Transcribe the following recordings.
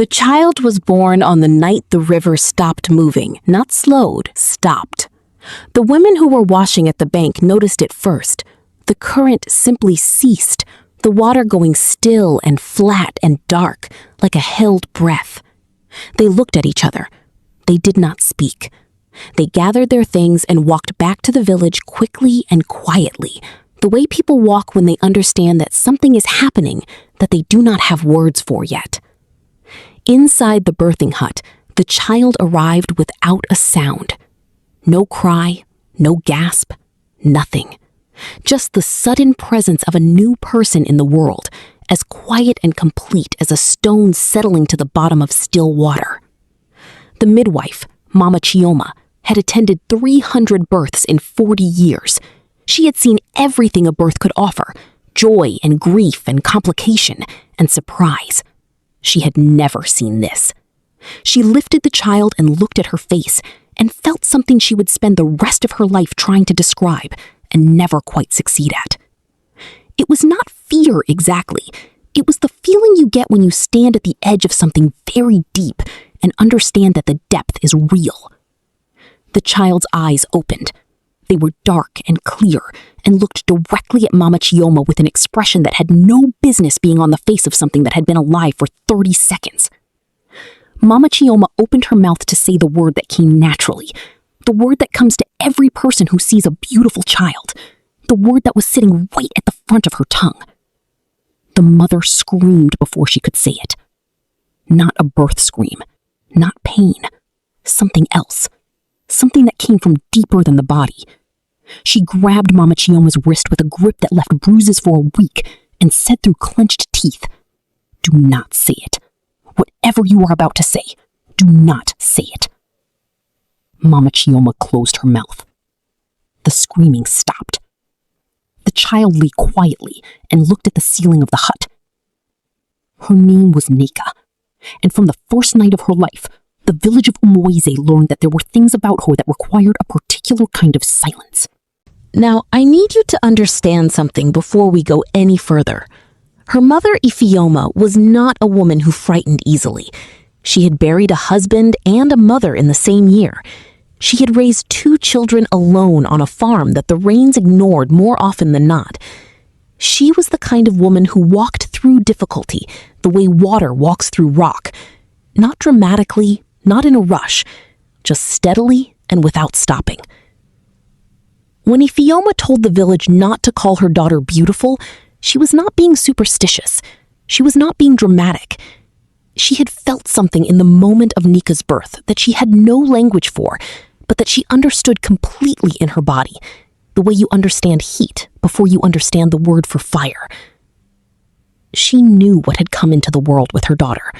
The child was born on the night the river stopped moving, not slowed, stopped. The women who were washing at the bank noticed it first. The current simply ceased, the water going still and flat and dark, like a held breath. They looked at each other. They did not speak. They gathered their things and walked back to the village quickly and quietly, the way people walk when they understand that something is happening that they do not have words for yet. Inside the birthing hut, the child arrived without a sound. No cry, no gasp, nothing. Just the sudden presence of a new person in the world, as quiet and complete as a stone settling to the bottom of still water. The midwife, Mama Chioma, had attended 300 births in 40 years. She had seen everything a birth could offer, joy and grief and complication and surprise. She had never seen this. She lifted the child and looked at her face and felt something she would spend the rest of her life trying to describe and never quite succeed at. It was not fear exactly. It was the feeling you get when you stand at the edge of something very deep and understand that the depth is real. The child's eyes opened. They were dark and clear and looked directly at Mama Chioma with an expression that had no business being on the face of something that had been alive for 30 seconds. Mama Chioma opened her mouth to say the word that came naturally, the word that comes to every person who sees a beautiful child, the word that was sitting right at the front of her tongue. The mother screamed before she could say it. Not a birth scream, not pain, something else, something that came from deeper than the body. She grabbed Mama Chioma's wrist with a grip that left bruises for a week and said through clenched teeth, "Do not say it. Whatever you are about to say, do not say it." Mama Chioma closed her mouth. The screaming stopped. The child lay quietly and looked at the ceiling of the hut. Her name was Neka, and from the first night of her life, the village of Umweze learned that there were things about her that required a particular kind of silence. Now, I need you to understand something before we go any further. Her mother, Ifioma, was not a woman who frightened easily. She had buried a husband and a mother in the same year. She had raised 2 children alone on a farm that the rains ignored more often than not. She was the kind of woman who walked through difficulty the way water walks through rock. Not dramatically, not in a rush, just steadily and without stopping. When Ifioma told the village not to call her daughter beautiful, she was not being superstitious. She was not being dramatic. She had felt something in the moment of Nika's birth that she had no language for, but that she understood completely in her body, the way you understand heat before you understand the word for fire. She knew what had come into the world with her daughter.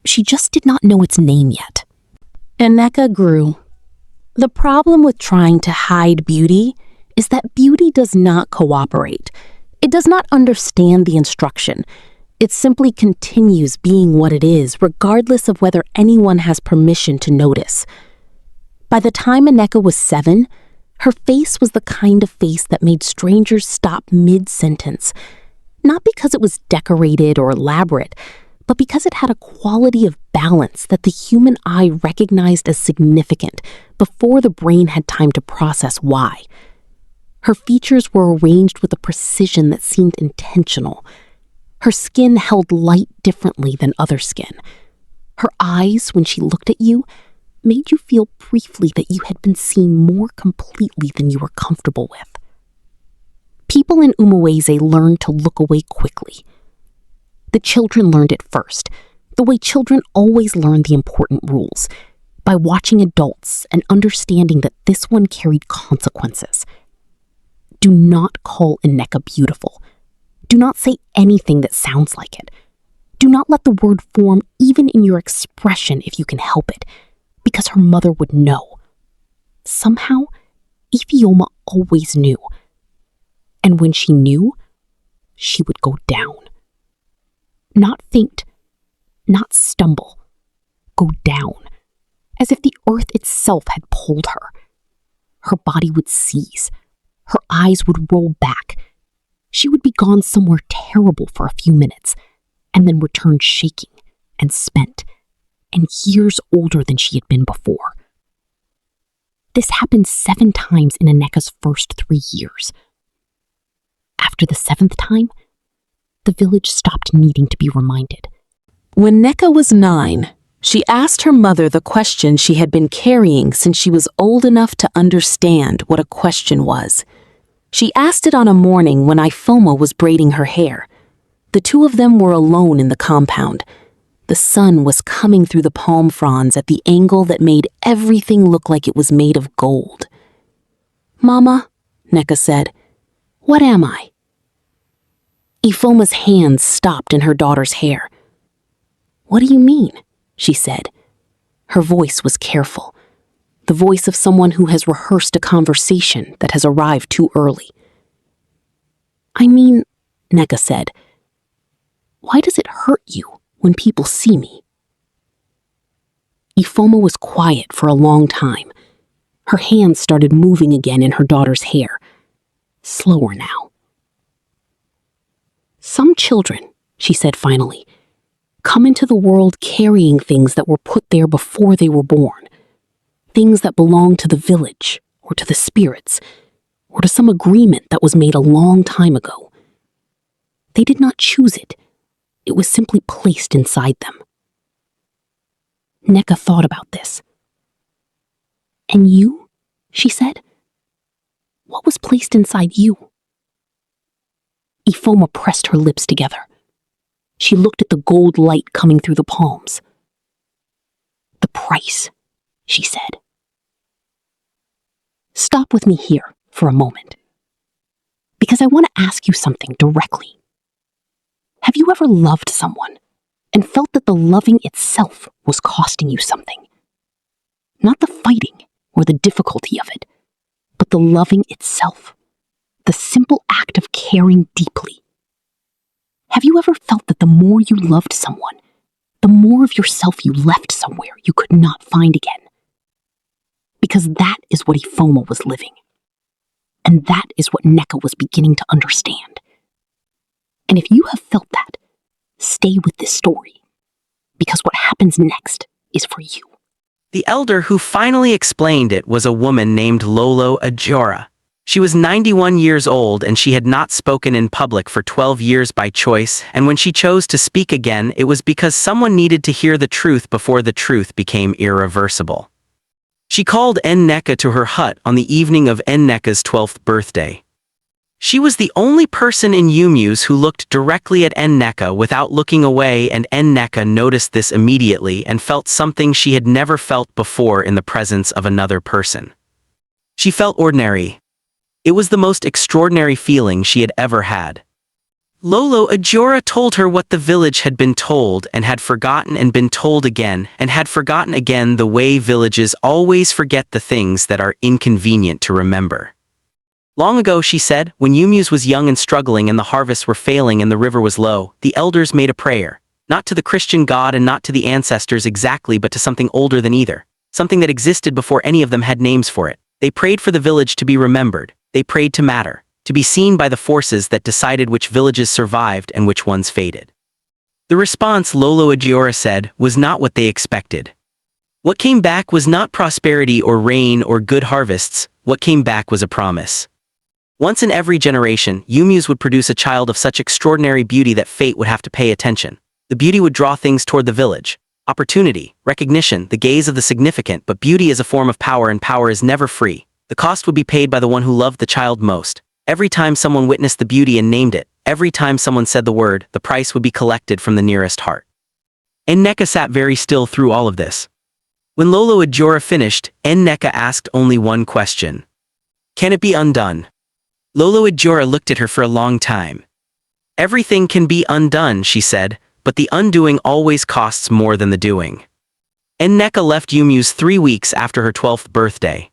She just did not know its name yet. Nneka grew. The problem with trying to hide beauty is that beauty does not cooperate. It does not understand the instruction. It simply continues being what it is, regardless of whether anyone has permission to notice. By the time Nneka was 7, her face was the kind of face that made strangers stop mid-sentence, not because it was decorated or elaborate, but because it had a quality of balance that the human eye recognized as significant before the brain had time to process why. Her features were arranged with a precision that seemed intentional. Her skin held light differently than other skin. Her eyes, when she looked at you, made you feel briefly that you had been seen more completely than you were comfortable with. People in Umweze learned to look away quickly. The children learned it first, the way children always learn the important rules, by watching adults and understanding that this one carried consequences. Do not call Nneka beautiful. Do not say anything that sounds like it. Do not let the word form even in your expression if you can help it, because her mother would know. Somehow, Ifioma always knew. And when she knew, she would go down. Not faint, not stumble, go down, as if the earth itself had pulled her. Her body would seize. Her eyes would roll back. She would be gone somewhere terrible for a few minutes, and then return shaking, and spent, and years older than she had been before. This happened 7 times in Anneka's first 3 years. After the 7th time, the village stopped needing to be reminded. When Neka was 9, she asked her mother the question she had been carrying since she was old enough to understand what a question was. She asked it on a morning when Ifoma was braiding her hair. The two of them were alone in the compound. The sun was coming through the palm fronds at the angle that made everything look like it was made of gold. "Mama," Neka said, "what am I?" Ifoma's hands stopped in her daughter's hair. "What do you mean?" she said. Her voice was careful, the voice of someone who has rehearsed a conversation that has arrived too early. "I mean," Neka said, "why does it hurt you when people see me?" Ifoma was quiet for a long time. Her hands started moving again in her daughter's hair, slower now. "Some children," she said finally, "come into the world carrying things that were put there before they were born, things that belong to the village or to the spirits or to some agreement that was made a long time ago. They did not choose it. It was simply placed inside them." Neka thought about this. "And you?" she said. "What was placed inside you?" Ifoma pressed her lips together. She looked at the gold light coming through the palms. "The price," she said. "Stop with me here for a moment, because I want to ask you something directly. Have you ever loved someone and felt that the loving itself was costing you something? Not the fighting or the difficulty of it, but the loving itself, the simple act of caring deeply. Have you ever felt that the more you loved someone, the more of yourself you left somewhere you could not find again? Because that is what Ifoma was living. And that is what Neka was beginning to understand. And if you have felt that, stay with this story, because what happens next is for you." The elder who finally explained it was a woman named Lolo Ajora. She was 91 years old and she had not spoken in public for 12 years by choice, and when she chose to speak again, it was because someone needed to hear the truth before the truth became irreversible. She called Nneka to her hut on the evening of Nneka's 12th birthday. She was the only person in Yumyus who looked directly at Nneka without looking away, and Nneka noticed this immediately and felt something she had never felt before in the presence of another person. She felt ordinary. It was the most extraordinary feeling she had ever had. Lolo Ajora told her what the village had been told and had forgotten and been told again and had forgotten again, the way villages always forget the things that are inconvenient to remember. Long ago, she said, when Yumyus was young and struggling and the harvests were failing and the river was low, the elders made a prayer, not to the Christian God and not to the ancestors exactly, but to something older than either, something that existed before any of them had names for it. They prayed for the village to be remembered. They prayed to matter, to be seen by the forces that decided which villages survived and which ones faded. The response, Lolo Agiora said, was not what they expected. What came back was not prosperity or rain or good harvests. What came back was a promise. Once in every generation, Yumyus would produce a child of such extraordinary beauty that fate would have to pay attention. The beauty would draw things toward the village. Opportunity, recognition, the gaze of the significant, but beauty is a form of power and power is never free. The cost would be paid by the one who loved the child most. Every time someone witnessed the beauty and named it, every time someone said the word, the price would be collected from the nearest heart. Nneka sat very still through all of this. When Lolo Ajora finished, Nneka asked only one question. Can it be undone? Lolo Ajora looked at her for a long time. Everything can be undone, she said, but the undoing always costs more than the doing. Nneka left Yumyus 3 weeks after her 12th birthday.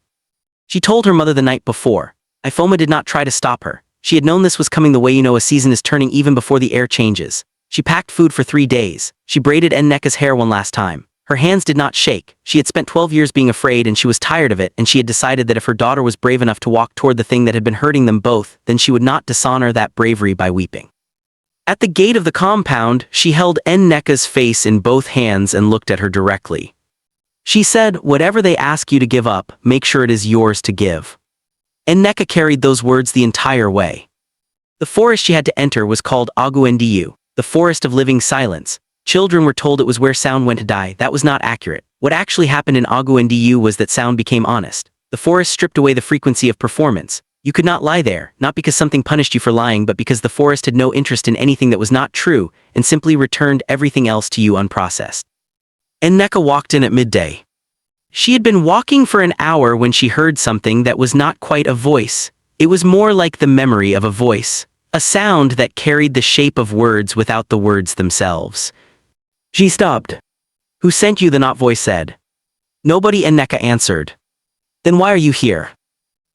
She told her mother the night before. Ifoma did not try to stop her. She had known this was coming the way you know a season is turning even before the air changes. She packed food for 3 days. She braided Nneka's hair one last time. Her hands did not shake. She had spent 12 years being afraid and she was tired of it, and she had decided that if her daughter was brave enough to walk toward the thing that had been hurting them both, then she would not dishonor that bravery by weeping. At the gate of the compound, she held Nneka's face in both hands and looked at her directly. She said, "Whatever they ask you to give up, make sure it is yours to give." Nneka carried those words the entire way. The forest she had to enter was called Aguendiu, the forest of living silence. Children were told it was where sound went to die. That was not accurate. What actually happened in Aguendiu was that sound became honest. The forest stripped away the frequency of performance. You could not lie there, not because something punished you for lying, but because the forest had no interest in anything that was not true, and simply returned everything else to you unprocessed. Nneka walked in at midday. She had been walking for an hour when she heard something that was not quite a voice. It was more like the memory of a voice, a sound that carried the shape of words without the words themselves. She stopped. "Who sent you?" the not voice said. "Nobody," Nneka answered. "Then why are you here?"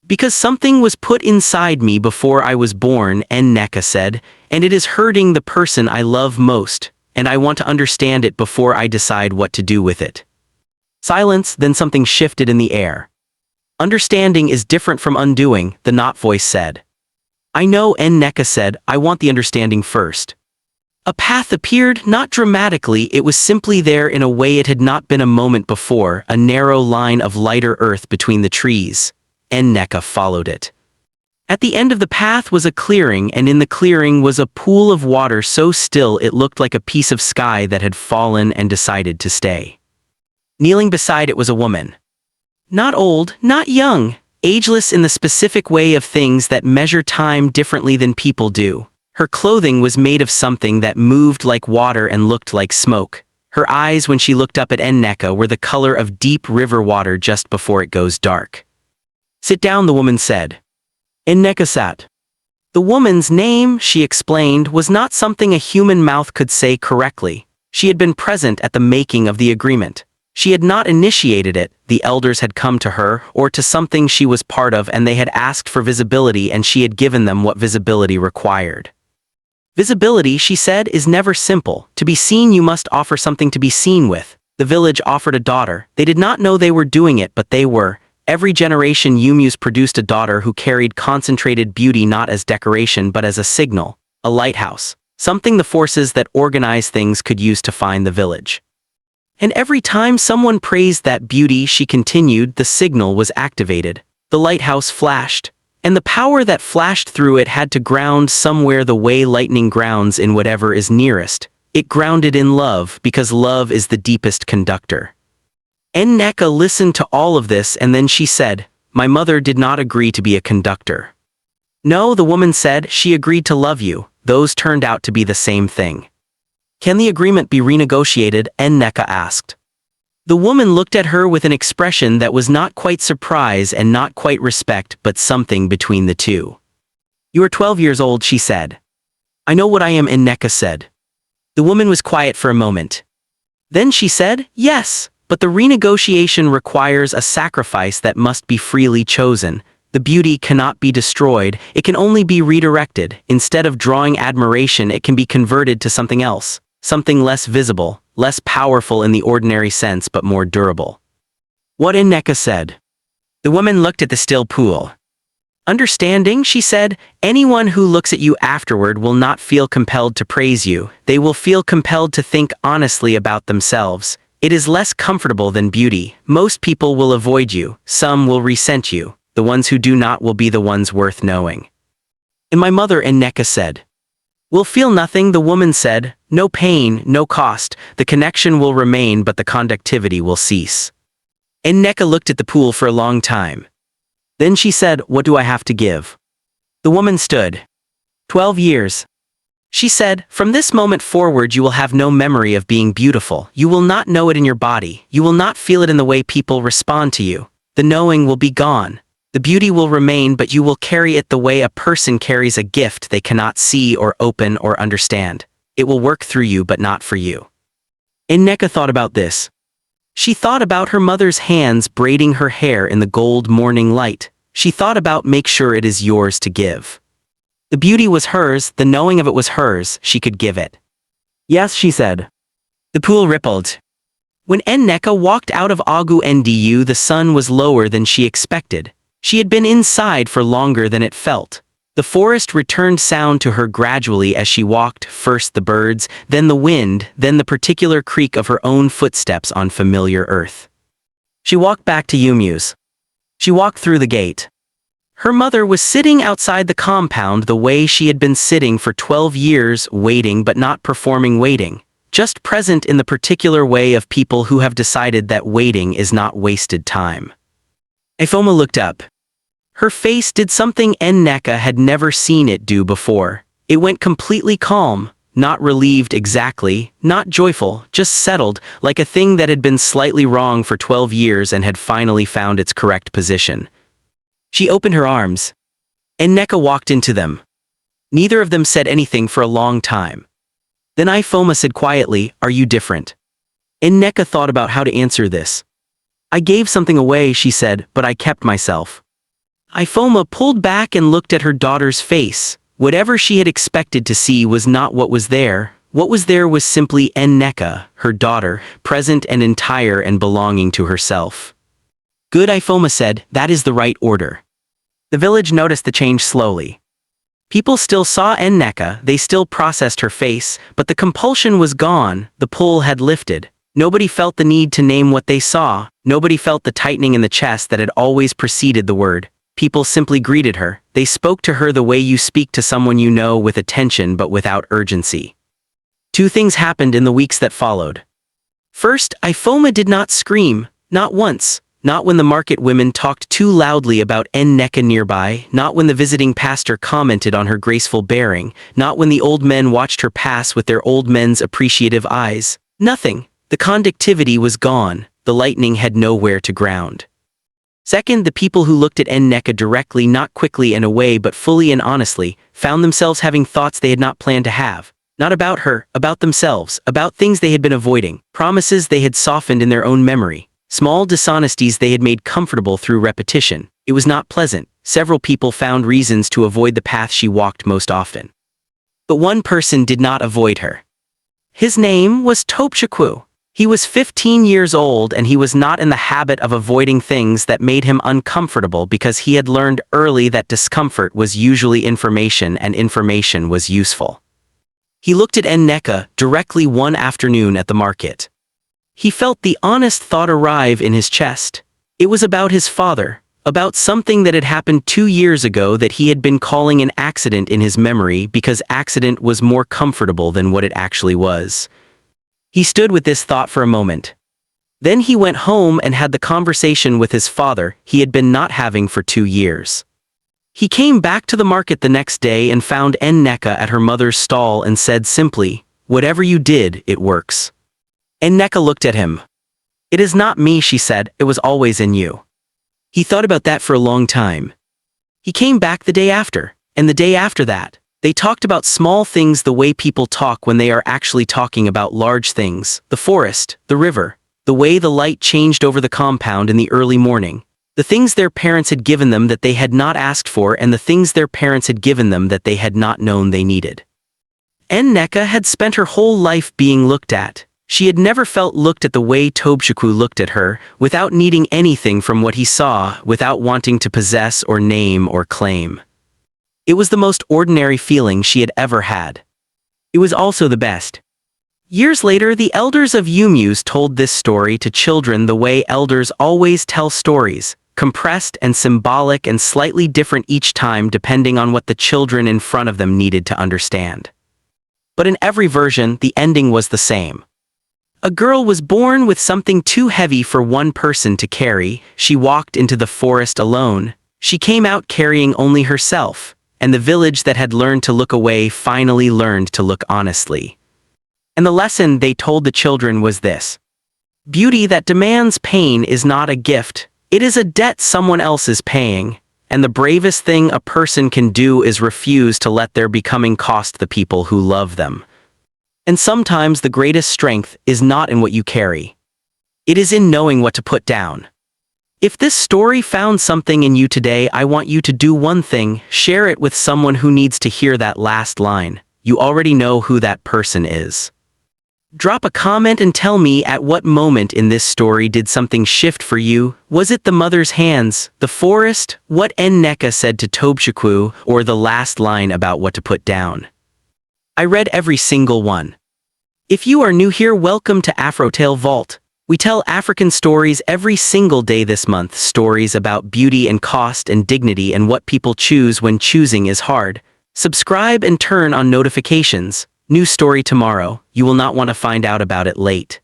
"Because something was put inside me before I was born," Nneka said, "and it is hurting the person I love most, and I want to understand it before I decide what to do with it." Silence, then something shifted in the air. "Understanding is different from undoing," the not voice said. "I know," Nneka said, "I want the understanding first." A path appeared, not dramatically, it was simply there in a way it had not been a moment before, a narrow line of lighter earth between the trees. Nneka followed it. At the end of the path was a clearing, and in the clearing was a pool of water so still it looked like a piece of sky that had fallen and decided to stay. Kneeling beside it was a woman. Not old, not young, ageless in the specific way of things that measure time differently than people do. Her clothing was made of something that moved like water and looked like smoke. Her eyes, when she looked up at Nneka, were the color of deep river water just before it goes dark. "Sit down," the woman said. Nneka sat. The woman's name, she explained, was not something a human mouth could say correctly. She had been present at the making of the agreement. She had not initiated it, the elders had come to her, or to something she was part of, and they had asked for visibility, and she had given them what visibility required. "Visibility," she said, "is never simple. To be seen you must offer something to be seen with. The village offered a daughter. They did not know they were doing it, but they were. Every generation Yumyus produced a daughter who carried concentrated beauty not as decoration but as a signal, a lighthouse, something the forces that organize things could use to find the village. And every time someone praised that beauty," she continued, "the signal was activated. The lighthouse flashed. And the power that flashed through it had to ground somewhere the way lightning grounds in whatever is nearest. It grounded in love, because love is the deepest conductor." Nneka listened to all of this, and then she said, "My mother did not agree to be a conductor." "No," the woman said, "she agreed to love you. Those turned out to be the same thing." "Can the agreement be renegotiated?" Nneka asked. The woman looked at her with an expression that was not quite surprise and not quite respect, but something between the two. "You are 12 years old," she said. "I know what I am," Nneka said. The woman was quiet for a moment. Then she said, "Yes, but the renegotiation requires a sacrifice that must be freely chosen. The beauty cannot be destroyed, it can only be redirected. Instead of drawing admiration, it can be converted to something else, something less visible, less powerful in the ordinary sense but more durable." "What?" Nneka said. The woman looked at the still pool. "Understanding," she said, "anyone who looks at you afterward will not feel compelled to praise you, they will feel compelled to think honestly about themselves. It is less comfortable than beauty. Most people will avoid you, some will resent you, the ones who do not will be the ones worth knowing." "And my mother," Nneka said. "Will feel nothing," the woman said, "no pain, no cost, the connection will remain but the conductivity will cease." Nneka looked at the pool for a long time. Then she said, "What do I have to give?" The woman stood. 12 years. She said, "From this moment forward you will have no memory of being beautiful, you will not know it in your body, you will not feel it in the way people respond to you. The knowing will be gone. The beauty will remain, but you will carry it the way a person carries a gift they cannot see or open or understand. It will work through you but not for you." Nneka thought about this. She thought about her mother's hands braiding her hair in the gold morning light. She thought about make sure it is yours to give. The beauty was hers, the knowing of it was hers, she could give it. "Yes," she said. The pool rippled. When Nneka walked out of Aguendiu, the sun was lower than she expected. She had been inside for longer than it felt. The forest returned sound to her gradually as she walked, first the birds, then the wind, then the particular creak of her own footsteps on familiar earth. She walked back to Yumu's. She walked through the gate. Her mother was sitting outside the compound the way she had been sitting for 12 years, waiting but not performing waiting, just present in the particular way of people who have decided that waiting is not wasted time. Ifoma looked up. Her face did something Nneka had never seen it do before. It went completely calm, not relieved exactly, not joyful, just settled, like a thing that had been slightly wrong for 12 years and had finally found its correct position. She opened her arms. Nneka walked into them. Neither of them said anything for a long time. Then Ifoma said quietly, "Are you different?" Nneka thought about how to answer this. "I gave something away," she said, "but I kept myself." Ifoma pulled back and looked at her daughter's face. Whatever she had expected to see was not what was there. What was there was simply Nneka, her daughter, present and entire and belonging to herself. "Good," Ifoma said, "that is the right order." The village noticed the change slowly. People still saw Nneka, they still processed her face, but the compulsion was gone, the pull had lifted. Nobody felt the need to name what they saw, nobody felt the tightening in the chest that had always preceded the word. People simply greeted her. They spoke to her the way you speak to someone you know, with attention but without urgency. Two things happened in the weeks that followed. First, Ifoma did not scream, not once, not when the market women talked too loudly about Nneka nearby, not when the visiting pastor commented on her graceful bearing, not when the old men watched her pass with their old men's appreciative eyes. Nothing. The conductivity was gone, the lightning had nowhere to ground. Second, the people who looked at Nneka directly, not quickly and away but fully and honestly, found themselves having thoughts they had not planned to have. Not about her, about themselves, about things they had been avoiding, promises they had softened in their own memory, small dishonesties they had made comfortable through repetition. It was not pleasant. Several people found reasons to avoid the path she walked most often. But one person did not avoid her. His name was Topshikwu. He was 15 years old and he was not in the habit of avoiding things that made him uncomfortable because he had learned early that discomfort was usually information and information was useful. He looked at Nneka directly one afternoon at the market. He felt the honest thought arrive in his chest. It was about his father, about something that had happened 2 years ago that he had been calling an accident in his memory because accident was more comfortable than what it actually was. He stood with this thought for a moment. Then he went home and had the conversation with his father he had been not having for 2 years. He came back to the market the next day and found Nneka at her mother's stall and said simply, "Whatever you did, it works." Nneka looked at him. "It is not me," she said, "it was always in you." He thought about that for a long time. He came back the day after, and the day after that. They talked about small things the way people talk when they are actually talking about large things, the forest, the river, the way the light changed over the compound in the early morning, the things their parents had given them that they had not asked for and the things their parents had given them that they had not known they needed. Nneka had spent her whole life being looked at. She had never felt looked at the way Tobshikwu looked at her, without needing anything from what he saw, without wanting to possess or name or claim. It was the most ordinary feeling she had ever had. It was also the best. Years later, the elders of Yumu's told this story to children the way elders always tell stories, compressed and symbolic and slightly different each time depending on what the children in front of them needed to understand. But in every version, the ending was the same. A girl was born with something too heavy for one person to carry. She walked into the forest alone. She came out carrying only herself. And the village that had learned to look away finally learned to look honestly. And the lesson they told the children was this: beauty that demands pain is not a gift, it is a debt someone else is paying, and the bravest thing a person can do is refuse to let their becoming cost the people who love them. And sometimes the greatest strength is not in what you carry. It is in knowing what to put down. If this story found something in you today, I want you to do one thing: share it with someone who needs to hear that last line. You already know who that person is. Drop a comment and tell me at what moment in this story did something shift for you. Was it the mother's hands, the forest, what Nneka said to Tobshaku, or the last line about what to put down? I read every single one. If you are new here, welcome to Afrotale Vault. We tell African stories every single day this month, stories about beauty and cost and dignity and what people choose when choosing is hard. Subscribe and turn on notifications. New story tomorrow. You will not want to find out about it late.